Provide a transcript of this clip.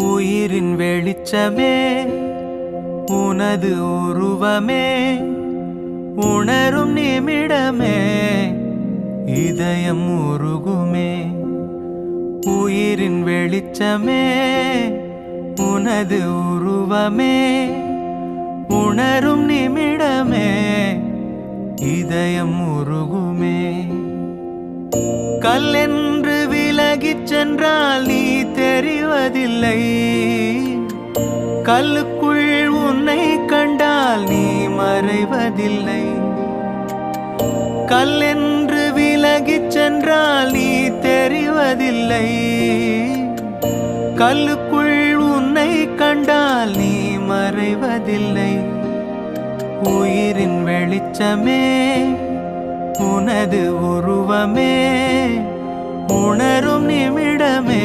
உயிரின் வெளிச்சமே உனது உருவமே உணரும் நிமிடமே இதயம் உருகுமே. உயிரின் வெளிச்சமே உனது உருவமே உணரும் நிமிடமே இதயம் உருகுமே. கல்லென்று விலகிச் சென்றால் நீ தெரிவதில்லை, கல்லுக்குள் உன்னை கண்டால் நீ மறைவதில்லை. கல்லென்று விலகிச் சென்றால் நீ தெரிவதில்லை, கல்லுக்குள் உன்னை கண்டால் நீ மறைவதில்லை. உயிரின் வெளிச்சமே உனது உருவமே உணரும் நிமிடமே